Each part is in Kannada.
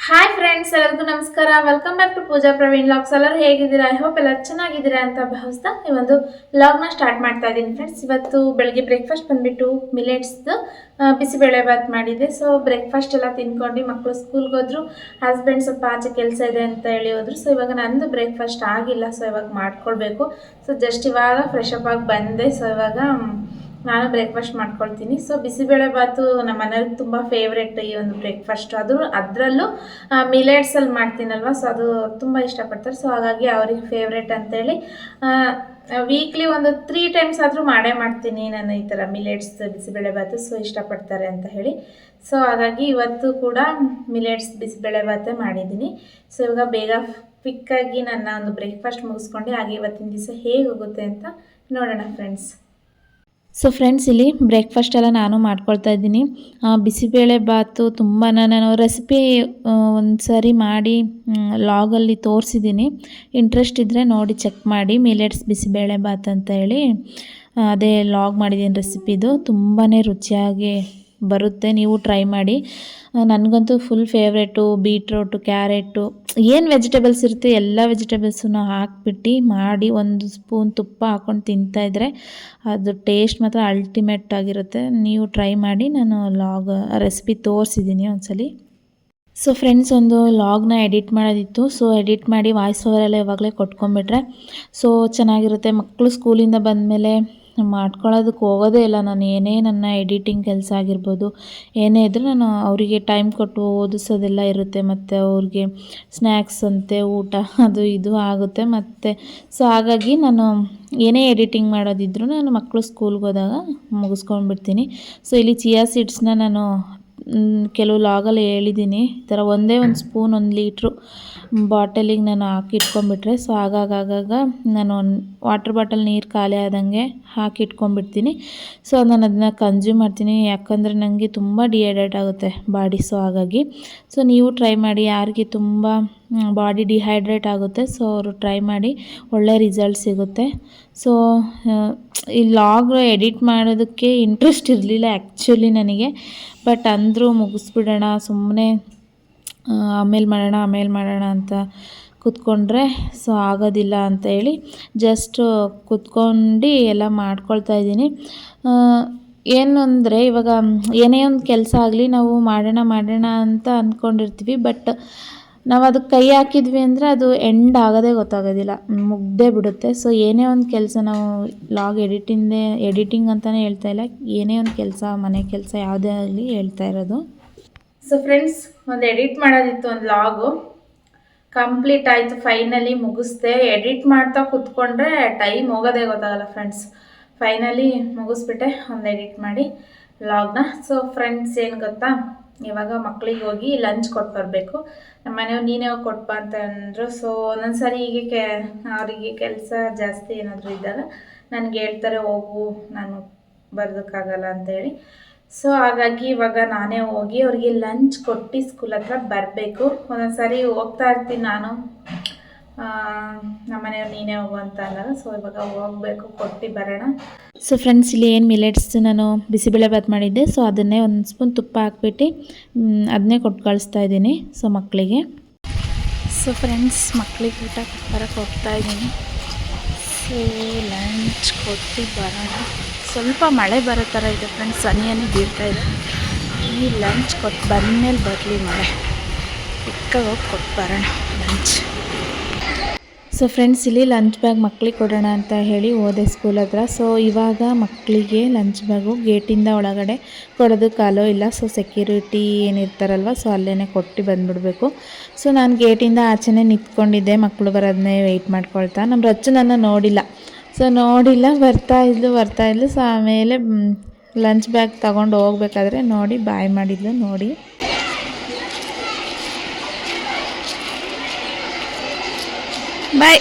ಹಾಯ್ ಫ್ರೆಂಡ್ಸ್, ಎಲ್ಲರಿಗೂ ನಮಸ್ಕಾರ. Welcome back to Pooja Praveen logs. ಎಲ್ಲರೂ ಹೇಗಿದ್ದೀರಾ? ಐ ಹೋಪ್ ಎಲ್ಲರೂ ಚೆನ್ನಾಗಿದ್ದೀರಾ ಅಂತ ಭಾವಿಸ್ತಾ ಈ ಒಂದು ಲಾಗ್ನ ಸ್ಟಾರ್ಟ್ ಮಾಡ್ತಾ ಇದ್ದೀನಿ ಫ್ರೆಂಡ್ಸ್. ಇವತ್ತು ಬೆಳಗ್ಗೆ ಬ್ರೇಕ್ಫಾಸ್ಟ್ ಬಂದುಬಿಟ್ಟು ಮಿಲೆಟ್ಸ್ದು ಬಿಸಿಬೇಳೆ ಬಾತ್ ಮಾಡಿದ್ದೆ. ಸೊ ಬ್ರೇಕ್ಫಾಸ್ಟ್ ಎಲ್ಲ ತಿನ್ಕೊಂಡು ಮಕ್ಕಳು ಸ್ಕೂಲ್ಗೆ ಹೋದ್ರು, ಹಸ್ಬೆಂಡ್ ಸ್ವಲ್ಪ ಆಚೆ ಕೆಲಸ ಇದೆ ಅಂತ ಹೇಳಿ ಹೋದ್ರು. ಸೊ ಇವಾಗ ನಂದು ಬ್ರೇಕ್ಫಾಸ್ಟ್ ಆಗಿಲ್ಲ, ಸೊ ಇವಾಗ ಮಾಡ್ಕೊಳ್ಬೇಕು. ಸೊ ಜಸ್ಟ್ ಇವಾಗ ಫ್ರೆಶ್ ಅಪ್ ಆಗಿ ಬಂದೆ. ಸೊ ಇವಾಗ ನಾನು ಬ್ರೇಕ್ಫಾಸ್ಟ್ ಮಾಡ್ಕೊಳ್ತೀನಿ. ಸೊ ಬಿಸಿಬೇಳೆ ಬಾತು ನಮ್ಮ ಮನೆಯವ್ರಿಗೆ ತುಂಬ ಫೇವ್ರೆಟ್ ಈ ಒಂದು ಬ್ರೇಕ್ಫಾಸ್ಟ್. ಅದರಲ್ಲೂ ಮಿಲೆಟ್ಸಲ್ಲಿ ಮಾಡ್ತೀನಲ್ವ, ಸೊ ಅದು ತುಂಬ ಇಷ್ಟಪಡ್ತಾರೆ. ಸೊ ಹಾಗಾಗಿ ಅವ್ರಿಗೆ ಫೇವ್ರೆಟ್ ಅಂತೇಳಿ ವೀಕ್ಲಿ ಒಂದು 3 ಟೈಮ್ಸ್ ಆದರೂ ಮಾಡೇ ಮಾಡ್ತೀನಿ ನಾನು ಈ ಥರ ಮಿಲೆಟ್ಸ್ ಬಿಸಿಬೇಳೆ ಬಾತು. ಸೊ ಇಷ್ಟಪಡ್ತಾರೆ ಅಂತ ಹೇಳಿ, ಸೊ ಹಾಗಾಗಿ ಇವತ್ತು ಕೂಡ ಮಿಲೆಟ್ಸ್ ಬಿಸಿಬೇಳೆ ಬಾತೇ ಮಾಡಿದ್ದೀನಿ. ಸೊ ಇವಾಗ ಬೇಗ ಕ್ವಿಕ್ಕಾಗಿ ನನ್ನ ಒಂದು ಬ್ರೇಕ್ಫಾಸ್ಟ್ ಮುಗಿಸ್ಕೊಂಡು ಹಾಗೆ ಇವತ್ತಿನ ದಿವಸ ಹೇಗೆ ಹೋಗುತ್ತೆ ಅಂತ ನೋಡೋಣ ಫ್ರೆಂಡ್ಸ್. ಸೊ ಫ್ರೆಂಡ್ಸ್, ಇಲ್ಲಿ ಬ್ರೇಕ್ಫಾಸ್ಟ್ ಎಲ್ಲ ನಾನು ಮಾಡ್ಕೊಳ್ತಾ ಇದ್ದೀನಿ. ಬಿಸಿಬೇಳೆ ಬಾತು ತುಂಬ ನಾನು ರೆಸಿಪಿ ಒಂದು ಸಾರಿ ಮಾಡಿ ಲಾಗಲ್ಲಿ ತೋರಿಸಿದ್ದೀನಿ. ಇಂಟ್ರೆಸ್ಟ್ ಇದ್ದರೆ ನೋಡಿ ಚೆಕ್ ಮಾಡಿ. ಮಿಲೆಟ್ಸ್ ಬಿಸಿಬೇಳೆ ಬಾತ್ ಅಂತ ಹೇಳಿ ಅದೇ ಲಾಗ್ ಮಾಡಿದ್ದೀನಿ ರೆಸಿಪಿದು. ತುಂಬಾ ರುಚಿಯಾಗಿ ಬರುತ್ತೆ, ನೀವು ಟ್ರೈ ಮಾಡಿ. ನನಗಂತೂ ಫುಲ್ ಫೇವ್ರೇಟು. ಬೀಟ್ರೋಟು, ಕ್ಯಾರೆಟು, ಏನು ವೆಜಿಟೇಬಲ್ಸ್ ಇರುತ್ತೆ ಎಲ್ಲ ವೆಜಿಟೇಬಲ್ಸನ್ನು ಹಾಕ್ಬಿಟ್ಟು ಮಾಡಿ ಒಂದು ಸ್ಪೂನ್ ತುಪ್ಪ ಹಾಕ್ಕೊಂಡು ತಿಂತಾಯಿದ್ರೆ ಅದು ಟೇಸ್ಟ್ ಮಾತ್ರ ಅಲ್ಟಿಮೇಟ್ ಆಗಿರುತ್ತೆ. ನೀವು ಟ್ರೈ ಮಾಡಿ. ನಾನು ರೆಸಿಪಿ ತೋರಿಸಿದ್ದೀನಿ ಒಂದ್ಸಲಿ. ಸೊ ಫ್ರೆಂಡ್ಸ್, ಒಂದು ಲಾಗ್ನ ಎಡಿಟ್ ಮಾಡೋದಿತ್ತು. ಸೊ ಎಡಿಟ್ ಮಾಡಿ ವಾಯ್ಸ್ ಓವರೆಲ್ಲ ಇವಾಗಲೇ ಕೊಟ್ಕೊಂಡ್ಬಿಟ್ರೆ ಸೊ ಚೆನ್ನಾಗಿರುತ್ತೆ. ಮಕ್ಕಳು ಸ್ಕೂಲಿಂದ ಬಂದಮೇಲೆ ಮಾಡ್ಕೊಳ್ಳೋದಕ್ಕೆ ಹೋಗೋದೇ ಇಲ್ಲ ನಾನು. ಏನೇ ನನ್ನ ಎಡಿಟಿಂಗ್ ಕೆಲಸ ಆಗಿರ್ಬೋದು, ಏನೇ ಇದ್ದರೂ ನಾನು ಅವರಿಗೆ ಟೈಮ್ ಕೊಟ್ಟು ಓದಿಸೋದೆಲ್ಲ ಇರುತ್ತೆ. ಮತ್ತು ಅವ್ರಿಗೆ ಸ್ನ್ಯಾಕ್ಸ್ ಅಂತೆ, ಊಟ ಅದು ಇದು ಆಗುತ್ತೆ. ಮತ್ತು ಸೊ ಹಾಗಾಗಿ ನಾನು ಏನೇ ಎಡಿಟಿಂಗ್ ಮಾಡೋದಿದ್ರು ನಾನು ಮಕ್ಕಳು ಸ್ಕೂಲ್ಗೆ ಹೋದಾಗ ಮುಗಿಸ್ಕೊಂಡ್ಬಿಡ್ತೀನಿ. ಸೊ ಇಲ್ಲಿ ಚಿಯಾ ಸೀಡ್ಸ್ನ ನಾನು ಕೆಲವು ಲಾಗಲ್ಲಿ ಹೇಳಿದ್ದೀನಿ. ಈ ಥರ ಒಂದೇ ಒಂದು ಸ್ಪೂನ್ 1 ಲೀಟ್ರು ಬಾಟಲಿಗೆ ನಾನು ಹಾಕಿ ಇಟ್ಕೊಂಡ್ಬಿಟ್ರೆ ಸೊ ಆಗಾಗ ನಾನು ವಾಟರ್ ಬಾಟಲ್ ನೀರು ಖಾಲಿ ಆದಂಗೆ ಹಾಕಿ ಇಟ್ಕೊಂಡ್ಬಿಡ್ತೀನಿ. ಸೊ ನಾನು ಅದನ್ನ ಕನ್ಸ್ಯೂಮ್ ಮಾಡ್ತೀನಿ. ಯಾಕಂದರೆ ನನಗೆ ತುಂಬ ಡಿಹೈಡ್ರೇಟ್ ಆಗುತ್ತೆ ಬಾಡಿ. ಸೊ ಹಾಗಾಗಿ ಸೊ ನೀವು ಟ್ರೈ ಮಾಡಿ. ಯಾರಿಗೆ ತುಂಬ ಬಾಡಿ ಡಿಹೈಡ್ರೇಟ್ ಆಗುತ್ತೆ ಸೊ ಅವರು ಟ್ರೈ ಮಾಡಿ, ಒಳ್ಳೆ ರಿಸಲ್ಟ್ ಸಿಗುತ್ತೆ. ಸೊ ಈ ಲಾಗ್ ಎಡಿಟ್ ಮಾಡೋದಕ್ಕೆ ಇಂಟ್ರೆಸ್ಟ್ ಇರಲಿಲ್ಲ ಆ್ಯಕ್ಚುಲಿ ನನಗೆ. ಬಟ್ ಅಂದರೂ ಮುಗಿಸ್ಬಿಡೋಣ ಸುಮ್ಮನೆ, ಆಮೇಲೆ ಮಾಡೋಣ ಅಂತ ಕೂತ್ಕೊಂಡ್ರೆ ಸೊ ಆಗೋದಿಲ್ಲ ಅಂತ ಹೇಳಿ ಜಸ್ಟ್ ಕೂತ್ಕೊಂಡು ಎಲ್ಲ ಮಾಡ್ಕೊಳ್ತಾ ಇದ್ದೀನಿ. ಏನು ಅಂದರೆ ಇವಾಗ ಏನೇ ಒಂದು ಕೆಲಸ ಆಗಲಿ ನಾವು ಮಾಡೋಣ ಅಂತ ಅಂದ್ಕೊಂಡಿರ್ತೀವಿ. ಬಟ್ ನಾವು ಅದಕ್ಕೆ ಕೈ ಹಾಕಿದ್ವಿ ಅಂದರೆ ಅದು ಎಂಡ್ ಆಗೋದೇ ಗೊತ್ತಾಗೋದಿಲ್ಲ, ಮುಗ್ದೇ ಬಿಡುತ್ತೆ. ಸೊ ಏನೇ ಒಂದು ಕೆಲಸ ನಾವು ಲಾಗ್ ಎಡಿಟಿಂಗ್ ಅಂತಲೇ ಹೇಳ್ತಾ ಇಲ್ಲ, ಏನೇ ಒಂದು ಕೆಲಸ, ಮನೆ ಕೆಲಸ ಯಾವುದೇ ಆಗಲಿ ಹೇಳ್ತಾ ಇರೋದು. ಸೊ ಫ್ರೆಂಡ್ಸ್, ಒಂದು ಎಡಿಟ್ ಮಾಡೋದಿತ್ತು, ಒಂದು ಲಾಗು ಕಂಪ್ಲೀಟ್ ಆಯಿತು. ಫೈನಲಿ ಮುಗಿಸ್ದೆ. ಎಡಿಟ್ ಮಾಡ್ತಾ ಕೂತ್ಕೊಂಡ್ರೆ ಟೈಮ್ ಹೋಗೋದೇ ಗೊತ್ತಾಗಲ್ಲ ಫ್ರೆಂಡ್ಸ್. ಫೈನಲಿ ಮುಗಿಸ್ಬಿಟ್ಟೆ ಒಂದು ಎಡಿಟ್ ಮಾಡಿ ಲಾಗ್ನ. ಸೊ ಫ್ರೆಂಡ್ಸ್, ಏನು ಗೊತ್ತಾ, ಇವಾಗ ಮಕ್ಕಳಿಗೆ ಹೋಗಿ ಲಂಚ್ ಕೊಟ್ಟು ಬರಬೇಕು. ನಮ್ಮ ಮನೆಯವ್ರು ನೀನೇ ಹೋಗಿ ಕೊಟ್ಬಾ ಅಂತ ಅಂದರು. ಸೊ ಒಂದೊಂದು ಸಾರಿ ಹೀಗೆ ಅವರಿಗೆ ಕೆಲಸ ಜಾಸ್ತಿ ಏನಾದರೂ ಇದ್ದಾಗ ನನಗೆ ಹೇಳ್ತಾರೆ, ಹೋಗು ನಾನು ಬರೋದಕ್ಕಾಗಲ್ಲ ಅಂತೇಳಿ. ಸೊ ಹಾಗಾಗಿ ಇವಾಗ ನಾನೇ ಹೋಗಿ ಅವ್ರಿಗೆ ಲಂಚ್ ಕೊಟ್ಟು ಸ್ಕೂಲ್ ಹತ್ರ ಬರಬೇಕು. ಒಂದೊಂದು ಸಾರಿ ಹೋಗ್ತಾ ಇರ್ತೀನಿ ನಾನು, ನಮ್ಮ ಮನೆಯವ್ರು ನೀನೇ ಹೋಗು ಅಂತ ಅಂದಾಗ. ಸೊ ಇವಾಗ ಹೋಗಬೇಕು, ಕೊಟ್ಟು ಬರೋಣ. ಸೊ ಫ್ರೆಂಡ್ಸ್, ಇಲ್ಲಿ ಏನು ಮಿಲೆಟ್ಸ್ ನಾನು ಬಿಸಿಬೇಳೆ ಬಾತ್ ಮಾಡಿದ್ದೆ, ಸೊ ಅದನ್ನೇ ಒಂದು ಸ್ಪೂನ್ ತುಪ್ಪ ಹಾಕ್ಬಿಟ್ಟು ಅದನ್ನೇ ಕೊಟ್ಟು ಕಳಿಸ್ತಾ ಇದ್ದೀನಿ ಸೊ ಮಕ್ಕಳಿಗೆ. ಸೊ ಫ್ರೆಂಡ್ಸ್, ಮಕ್ಕಳಿಗೆ ಊಟ ಬರೋಕ್ಕೆ ಹೋಗ್ತಾ ಇದ್ದೀನಿ. ಸೊ ಲಂಚ್ ಕೊಟ್ಟು ಬರೋಣ. ಸ್ವಲ್ಪ ಮಳೆ ಬರೋ ಥರ ಇದೆ ಫ್ರೆಂಡ್ಸ್, ಹನಿ ಬೀಳ್ತಾ ಇದೆ. ಈ ಲಂಚ್ ಕೊಟ್ಟು ಬಂದಮೇಲೆ ಬರಲಿ ಮಳೆ, ಚಿಕ್ಕಾಗಿ ಹೋಗಿ ಕೊಟ್ಟು ಬರೋಣ ಲಂಚ್. ಸೊ ಫ್ರೆಂಡ್ಸ್, ಇಲ್ಲಿ ಲಂಚ್ ಬ್ಯಾಗ್ ಮಕ್ಕಳಿಗೆ ಕೊಡೋಣ ಅಂತ ಹೇಳಿ ಹೋದೆ ಸ್ಕೂಲ್ ಹತ್ರ. ಸೊ ಇವಾಗ ಮಕ್ಕಳಿಗೆ ಲಂಚ್ ಬ್ಯಾಗು ಗೇಟಿಂದ ಒಳಗಡೆ ಕೊಡೋದಕ್ಕೆ ಅಲೋ ಇಲ್ಲ. ಸೊ ಸೆಕ್ಯೂರಿಟಿ ಏನಿರ್ತಾರಲ್ವ, ಸೊ ಅಲ್ಲೇ ಕೊಟ್ಟು ಬಂದುಬಿಡ್ಬೇಕು. ಸೊ ನಾನು ಗೇಟಿಂದ ಆಚೆನೇ ನಿಂತ್ಕೊಂಡಿದ್ದೆ, ಮಕ್ಕಳು ಬರೋದನ್ನೇ ವೆಯ್ಟ್ ಮಾಡ್ಕೊಳ್ತಾ. ನಮ್ಮ ರಚ್ಚು ನನ್ನ ನೋಡಿಲ್ಲ. ಸೊ ಬರ್ತಾ ಇದ್ಲು. ಸೊ ಆಮೇಲೆ ಲಂಚ್ ಬ್ಯಾಗ್ ತಗೊಂಡು ಹೋಗ್ಬೇಕಾದ್ರೆ ನೋಡಿ ಬಾಯ್ ಮಾಡಿದ್ಲು ನೋಡಿ. ಬಾಯ್.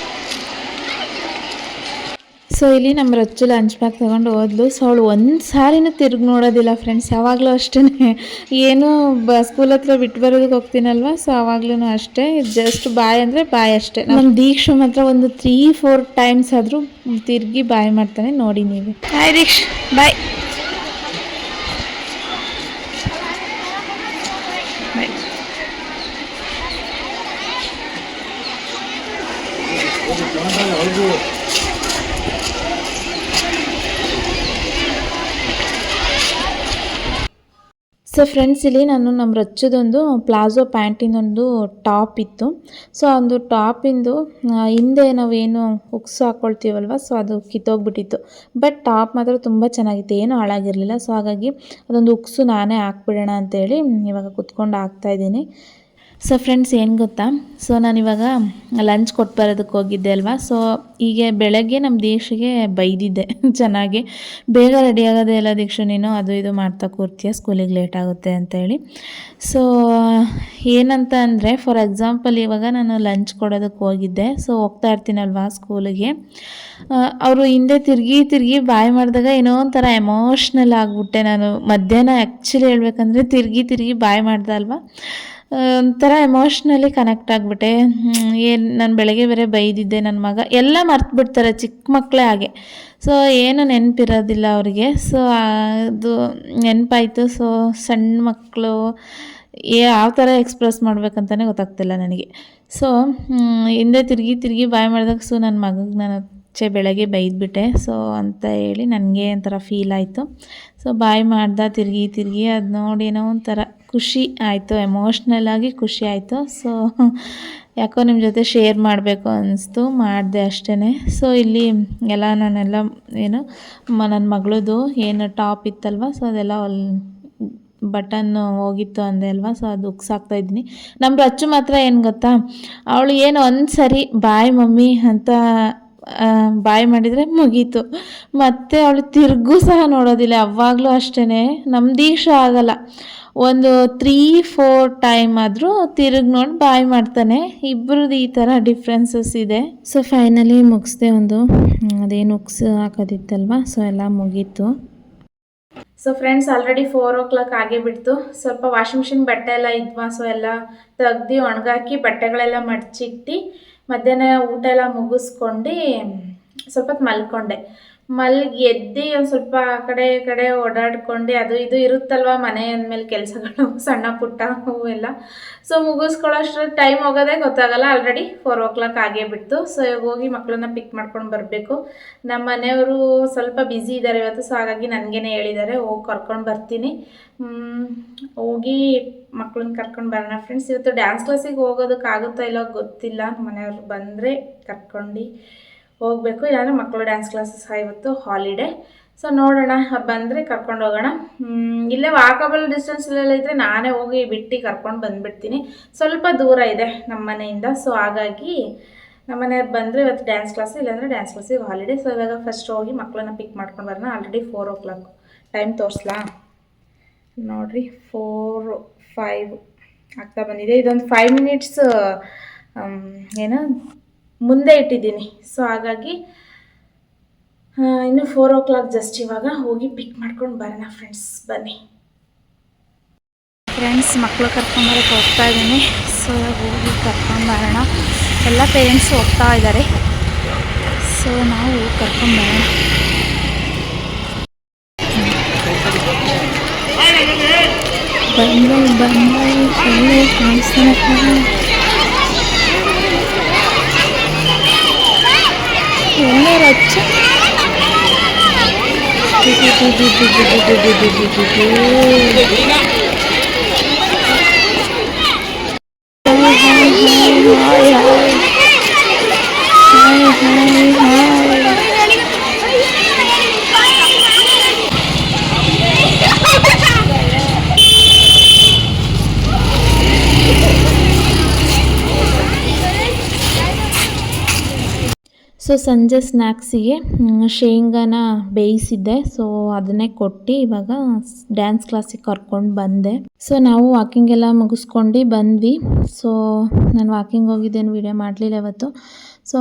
ಸೊ ಇಲ್ಲಿ ನಮ್ಮ ರಚ್ಚು ಲಂಚ್ ಬ್ಯಾಗ್ ತೊಗೊಂಡು ಹೋದ್ಲು. ಸೊ ಅವಳು ಒಂದು ಸಾರಿನೂ ತಿರುಗಿ ನೋಡೋದಿಲ್ಲ ಫ್ರೆಂಡ್ಸ್. ಯಾವಾಗಲೂ ಅಷ್ಟೇ, ಏನು ಸ್ಕೂಲ್ ಹತ್ರ ಬಿಟ್ಟು ಬರೋದಕ್ಕೆ ಹೋಗ್ತೀನಲ್ವ, ಸೊ ಆವಾಗ್ಲೂ ಅಷ್ಟೇ, ಜಸ್ಟ್ ಬಾಯ್ ಅಂದರೆ ಬಾಯ್ ಅಷ್ಟೇ. ನಮ್ಮ ದೀಕ್ಷು ಮಾತ್ರ ಒಂದು 3-4 ಟೈಮ್ಸ್ ಆದರೂ ತಿರುಗಿ ಬಾಯ್ ಮಾಡ್ತಾನೆ ನೋಡಿ ನೀವು. ಹಾಯ್ ದೀಕ್ಷ್, ಬಾಯ್. ಸೊ ಫ್ರೆಂಡ್ಸ್, ಇಲ್ಲಿ ನಾನು ನಮ್ಮ ರಚ್ಚದೊಂದು ಪ್ಲಾಜೋ ಪ್ಯಾಂಟಿನೊಂದು ಟಾಪ್ ಇತ್ತು. ಸೊ ಒಂದು ಟಾಪಿಂದು ಹಿಂದೆ ನಾವೇನು ಹುಕ್ಸ್ ಹಾಕ್ಕೊಳ್ತೀವಲ್ವ, ಸೊ ಅದು ಕಿತ್ತೋಗ್ಬಿಟ್ಟಿತ್ತು. ಬಟ್ ಟಾಪ್ ಮಾತ್ರ ತುಂಬ ಚೆನ್ನಾಗಿತ್ತು, ಏನೂ ಹಾಳಾಗಿರಲಿಲ್ಲ. ಸೊ ಹಾಗಾಗಿ ಅದೊಂದು ಹುಕ್ಸು ನಾನೇ ಹಾಕ್ಬಿಡೋಣ ಅಂತೇಳಿ ಇವಾಗ ಕುತ್ಕೊಂಡು ಹಾಕ್ತಾಯಿದ್ದೀನಿ. ಸೊ ಫ್ರೆಂಡ್ಸ್, ಏನು ಗೊತ್ತಾ, ಸೊ ನಾನಿವಾಗ ಲಂಚ್ ಕೊಟ್ಟು ಬರೋದಕ್ಕೆ ಹೋಗಿದ್ದೆ ಅಲ್ವಾ. ಸೊ ಹೀಗೆ ಬೆಳಗ್ಗೆ ನಮ್ಮ ದೀಕ್ಷೆಗೆ ಬೈದಿದ್ದೆ ಚೆನ್ನಾಗಿ, ಬೇಗ ರೆಡಿ ಆಗೋದೇ ಇಲ್ಲ ದೀಕ್ಷೆ, ನೀನು ಅದು ಇದು ಮಾಡ್ತಾ ಕೂರ್ತೀಯ, ಸ್ಕೂಲಿಗೆ ಲೇಟ್ ಆಗುತ್ತೆ ಅಂತೇಳಿ. ಸೊ ಏನಂತ ಅಂದರೆ, ಫಾರ್ ಎಕ್ಸಾಂಪಲ್ ಇವಾಗ ನಾನು ಲಂಚ್ ಕೊಡೋದಕ್ಕೆ ಹೋಗಿದ್ದೆ. ಸೊ ಹೋಗ್ತಾ ಇರ್ತೀನಲ್ವಾ ಸ್ಕೂಲಿಗೆ, ಅವರು ಹಿಂದೆ ತಿರುಗಿ ಬಾಯ್ ಮಾಡಿದಾಗ ಏನೋ ಒಂಥರ ಎಮೋಷ್ನಲ್ ಆಗಿಬಿಟ್ಟೆ ನಾನು. ಮಧ್ಯಾಹ್ನ ಆ್ಯಕ್ಚುಲಿ ಹೇಳ್ಬೇಕಂದ್ರೆ ತಿರುಗಿ ಬಾಯ್ ಮಾಡ್ದೆ ಅಲ್ವಾ, ಒಂಥರ ಎಮೋಷ್ನಲಿ ಕನೆಕ್ಟ್ ಆಗಿಬಿಟ್ಟೆ. ಏನು ನಾನು ಬೆಳಗ್ಗೆ ಬೇರೆ ಬೈದಿದ್ದೆ, ನನ್ನ ಮಗ ಎಲ್ಲ ಮರ್ತುಬಿಡ್ತಾರೆ, ಚಿಕ್ಕ ಮಕ್ಕಳೇ ಹಾಗೆ. ಸೊ ಏನು ನೆನಪಿರೋದಿಲ್ಲ ಅವರಿಗೆ. ಸೊ ಅದು ನೆನಪಾಯಿತು. ಸೊ ಸಣ್ಣ ಮಕ್ಕಳು ಯಾವ ಥರ ಎಕ್ಸ್ಪ್ರೆಸ್ ಮಾಡ್ಬೇಕಂತಲೇ ಗೊತ್ತಾಗ್ತಿಲ್ಲ ನನಗೆ. ಸೊ ಹಿಂದೆ ತಿರುಗಿ ಬಾಯ್ ಮಾಡಿದಾಗ ಸೊ ನನ್ನ ಮಗಗೆ ನಾನು ಬೆಳಗ್ಗೆ ಬೈದ್ಬಿಟ್ಟೆ. ಸೊ ಅಂತ ಹೇಳಿ ನನಗೆ ಒಂಥರ ಫೀಲ್ ಆಯಿತು. ಸೊ ಬಾಯ್ ಮಾಡ್ದೆ ತಿರುಗಿ ಅದು ನೋಡಿ ಏನೋ ಒಂಥರ ಖುಷಿ ಆಯಿತು, ಎಮೋಷ್ನಲ್ ಆಗಿ ಖುಷಿ ಆಯಿತು. ಸೊ ಯಾಕೋ ನಿಮ್ಮ ಜೊತೆ ಶೇರ್ ಮಾಡಬೇಕು ಅನ್ನಿಸ್ತು, ಮಾಡಿದೆ ಅಷ್ಟೇ. ಸೊ ಇಲ್ಲಿ ಎಲ್ಲ ನಾನೆಲ್ಲ ಏನು ನನ್ನ ಮಗಳದು ಏನು ಟಾಪ್ ಇತ್ತಲ್ವ, ಸೊ ಅದೆಲ್ಲ ಬಟನ್ ಹೋಗಿತ್ತು ಅಂದೆ ಅಲ್ವಾ. ಸೊ ಅದು ಉಕ್ಸಾಕ್ತಾಯಿದ್ದೀನಿ. ನಮ್ಮ ರಚ್ಚು ಮಾತ್ರ ಏನು ಗೊತ್ತಾ, ಅವಳು ಏನು ಒಂದು ಸರಿ ಬಾಯ್ ಮಮ್ಮಿ ಅಂತ ಬಾಯ್ ಮಾಡಿದರೆ ಮುಗೀತು, ಮತ್ತು ಅವಳು ತಿರುಗೂ ಸಹ ನೋಡೋದಿಲ್ಲ. ಯಾವಾಗಲೂ ಅಷ್ಟೇ. ನಮ್ಮ ದೀಕ್ಷಾ ಆಗಲ್ಲ, ಒಂದು 3-4 ಟೈಮ್ ಆದರೂ ತಿರುಗಿ ನೋಡಿ ಬಾಯ್ ಮಾಡ್ತಾನೆ. ಇಬ್ಬರದ್ದು ಈ ಥರ ಡಿಫ್ರೆನ್ಸಸ್ ಇದೆ. ಸೊ ಫೈನಲಿ ಮುಗಿಸ್ದೆ, ಒಂದು ಅದೇನು ಉಕ್ಸ್ ಹಾಕೋದಿತ್ತಲ್ವ, ಸೊ ಎಲ್ಲ ಮುಗೀತು. ಸೊ ಫ್ರೆಂಡ್ಸ್, ಆಲ್ರೆಡಿ 4 o'clock ಆಗೇ ಬಿಡ್ತು. ಸ್ವಲ್ಪ ವಾಷಿಂಗ್ ಮಿಷಿನ್ ಬಟ್ಟೆ ಎಲ್ಲ ಇದ್ವಾ, ಸೊ ಎಲ್ಲ ತೆಗ್ದು ಒಣಗಾಕಿ ಬಟ್ಟೆಗಳೆಲ್ಲ ಮಡಚಿಟ್ಟು ಮಧ್ಯಾಹ್ನ ಊಟ ಎಲ್ಲ ಮುಗಿಸ್ಕೊಂಡು ಸ್ವಲ್ಪ ಹೊತ್ತು ಮಲ್ಕೊಂಡೆ. ಮಲ್ಗಿ ಎದ್ದು ಒಂದು ಸ್ವಲ್ಪ ಆ ಕಡೆ ಈ ಕಡೆ ಓಡಾಡ್ಕೊಂಡು, ಅದು ಇದು ಇರುತ್ತಲ್ವ ಮನೆ ಅಂದಮೇಲೆ ಕೆಲಸಗಳು ಸಣ್ಣ ಪುಟ್ಟ ಎಲ್ಲ. ಸೊ ಮುಗಿಸ್ಕೊಳ್ಳೋಷ್ಟ್ರಲ್ಲಿ ಟೈಮ್ ಹೋಗೋದೇ ಗೊತ್ತಾಗಲ್ಲ. ಆಲ್ರೆಡಿ 4 o'clock ಆಗೇ ಬಿಡ್ತು. ಸೊ ಇವಾಗ ಹೋಗಿ ಮಕ್ಕಳನ್ನ ಪಿಕ್ ಮಾಡ್ಕೊಂಡು ಬರಬೇಕು. ನಮ್ಮ ಮನೆಯವರು ಸ್ವಲ್ಪ ಬ್ಯುಸಿ ಇದ್ದಾರೆ ಇವತ್ತು. ಸೊ ಹಾಗಾಗಿ ನನಗೇನೆ ಹೇಳಿದ್ದಾರೆ, ಹೋಗಿ ಕರ್ಕೊಂಡು ಬರ್ತೀನಿ, ಹೋಗಿ ಮಕ್ಕಳನ್ನ ಕರ್ಕೊಂಡು ಬರೋಣ ಫ್ರೆಂಡ್ಸ್. ಇವತ್ತು ಡ್ಯಾನ್ಸ್ ಕ್ಲಾಸಿಗೆ ಹೋಗೋದಕ್ಕಾಗುತ್ತಾ ಇಲ್ಲೋ ಗೊತ್ತಿಲ್ಲ. ನಮ್ಮ ಮನೆಯವ್ರು ಬಂದರೆ ಕರ್ಕೊಂಡು ಹೋಗಬೇಕು, ಇಲ್ಲಾಂದರೆ ಮಕ್ಕಳು ಡ್ಯಾನ್ಸ್ ಕ್ಲಾಸಸ್ ಇವತ್ತು ಹಾಲಿಡೇ. ಸೊ ನೋಡೋಣ, ಅವ್ರು ಬಂದರೆ ಕರ್ಕೊಂಡು ಹೋಗೋಣ. ಇಲ್ಲೇ ವಾಕಬಲ್ ಡಿಸ್ಟೆನ್ಸಲ್ಲೆಲ್ಲ ಇದ್ದರೆ ನಾನೇ ಹೋಗಿ ಬಿಟ್ಟು ಕರ್ಕೊಂಡು ಬಂದುಬಿಡ್ತೀನಿ. ಸ್ವಲ್ಪ ದೂರ ಇದೆ ನಮ್ಮ ಮನೆಯಿಂದ. ಸೊ ಹಾಗಾಗಿ ನಮ್ಮ ಮನೆಯವ್ರು ಬಂದರೆ ಇವತ್ತು ಡ್ಯಾನ್ಸ್ ಕ್ಲಾಸ್, ಇಲ್ಲಾಂದರೆ ಡ್ಯಾನ್ಸ್ ಕ್ಲಾಸಿಗೆ ಹಾಲಿಡೇ. ಸೊ ಇವಾಗ ಫಸ್ಟ್ ಹೋಗಿ ಮಕ್ಕಳನ್ನ ಪಿಕ್ ಮಾಡ್ಕೊಂಡು ಬರೋಣ. ಆಲ್ರೆಡಿ 4 o'clock ಟೈಮ್ ತೋರಿಸ್ಲಾ ನೋಡಿರಿ, 4:05 ಆಗ್ತಾ ಬಂದಿದೆ. ಇದೊಂದು 5 minutes ಏನು ಮುಂದೆ ಇಟ್ಟಿದ್ದೀನಿ. ಸೊ ಹಾಗಾಗಿ ಇನ್ನು 4 o'clock ಜಸ್ಟ್. ಇವಾಗ ಹೋಗಿ ಪಿಕ್ ಮಾಡ್ಕೊಂಡು ಬರೋಣ ಫ್ರೆಂಡ್ಸ್, ಬನ್ನಿ ಫ್ರೆಂಡ್ಸ್. ಮಕ್ಕಳು ಕರ್ಕೊಂಬರಕ್ಕೆ ಹೋಗ್ತಾ ಇದ್ದೀನಿ. ಸೊ ಹೋಗಿ ಕರ್ಕೊಂಬರೋಣ. ಎಲ್ಲ ಪೇರೆಂಟ್ಸ್ ಹೋಗ್ತಾ ಇದ್ದಾರೆ. ಸೊ ನಾವು ಕರ್ಕೊಂಬರೋಣ. ಬಂದು ಕಾಣಿಸ್ತಾನೆ. ಎಲ್ಲರೂ ಹಚ್ಚ ಸೊ ಸಂಜೆ ಸ್ನ್ಯಾಕ್ಸಿಗೆ ಶೇಂಗಾನ ಬೇಯಿಸಿದ್ದೆ. ಸೊ ಅದನ್ನೇ ಕೊಟ್ಟು ಇವಾಗ ಡ್ಯಾನ್ಸ್ ಕ್ಲಾಸಿಗೆ ಕರ್ಕೊಂಡು ಬಂದೆ. ಸೊ ನಾವು ವಾಕಿಂಗ್ ಎಲ್ಲ ಮುಗಿಸ್ಕೊಂಡು ಬಂದ್ವಿ. ಸೊ ನಾನು ವಾಕಿಂಗ್ ಹೋಗಿದ್ದೇನು ವಿಡಿಯೋ ಮಾಡಲಿಲ್ಲ ಇವತ್ತು. ಸೊ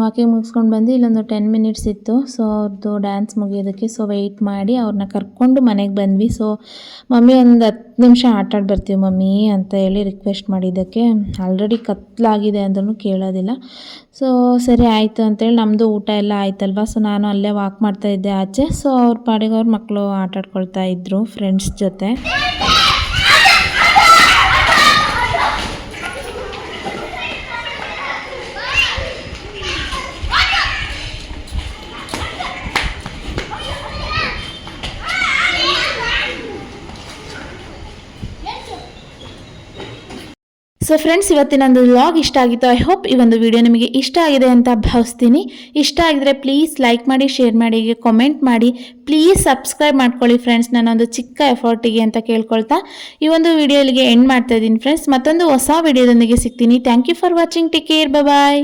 ವಾಕಿಂಗ್ ಮುಗಿಸ್ಕೊಂಡು ಬಂದು ಇಲ್ಲೊಂದು 10 minutes ಇತ್ತು. ಸೊ ಅವ್ರದ್ದು ಡ್ಯಾನ್ಸ್ ಮುಗಿಯೋದಕ್ಕೆ. ಸೊ ವೆಯ್ಟ್ ಮಾಡಿ ಅವ್ರನ್ನ ಕರ್ಕೊಂಡು ಮನೆಗೆ ಬಂದ್ವಿ. ಸೊ ಮಮ್ಮಿ ಒಂದು 10 ನಿಮಿಷ ಆಟಾಡಿ ಬರ್ತೀವಿ ಮಮ್ಮಿ ಅಂತ ಹೇಳಿ ರಿಕ್ವೆಸ್ಟ್ ಮಾಡಿದ್ದಕ್ಕೆ, ಆಲ್ರೆಡಿ ಕತ್ಲಾಗಿದೆ ಅಂದ್ರೂ ಕೇಳೋದಿಲ್ಲ. ಸೊ ಸರಿ ಆಯಿತು ಅಂತೇಳಿ ನಮ್ಮದು ಊಟ ಎಲ್ಲ ಆಯ್ತಲ್ವ. ಸೊ ನಾನು ಅಲ್ಲೇ ವಾಕ್ ಮಾಡ್ತಾಯಿದ್ದೆ ಆಚೆ. ಸೊ ಅವ್ರ ಪಾಡಿಗೆ ಅವ್ರ ಮಕ್ಕಳು ಆಟಾಡ್ಕೊಳ್ತಾ ಇದ್ರು ಫ್ರೆಂಡ್ಸ್ ಜೊತೆ. ಸೊ ಫ್ರೆಂಡ್ಸ್, ಇವತ್ತಿನೊಂದು ವ್ಲಾಗ್ ಇಷ್ಟ ಆಗಿತ್ತು. ಐ ಹೋಪ್ ಈ ಒಂದು ವಿಡಿಯೋ ನಿಮಗೆ ಇಷ್ಟ ಆಗಿದೆ ಅಂತ ಭಾವಿಸ್ತೀನಿ. ಇಷ್ಟ ಆಗಿದ್ರೆ ಪ್ಲೀಸ್ ಲೈಕ್ ಮಾಡಿ, ಶೇರ್ ಮಾಡಿ, ಕಾಮೆಂಟ್ ಮಾಡಿ, ಪ್ಲೀಸ್ ಸಬ್ಸ್ಕ್ರೈಬ್ ಮಾಡ್ಕೊಳ್ಳಿ ಫ್ರೆಂಡ್ಸ್, ನನ್ನೊಂದು ಚಿಕ್ಕ ಎಫರ್ಟಿಗೆ ಅಂತ ಕೇಳ್ಕೊಳ್ತಾ ಈ ಒಂದು ವಿಡಿಯೋ ಇಲ್ಲಿಗೆ ಎಂಡ್ ಮಾಡ್ತಾ ಇದ್ದೀನಿ ಫ್ರೆಂಡ್ಸ್. ಮತ್ತೊಂದು ಹೊಸ ವಿಡಿಯೋದೊಂದಿಗೆ ಸಿಗ್ತೀನಿ. Thank you for watching. Take care. Bye.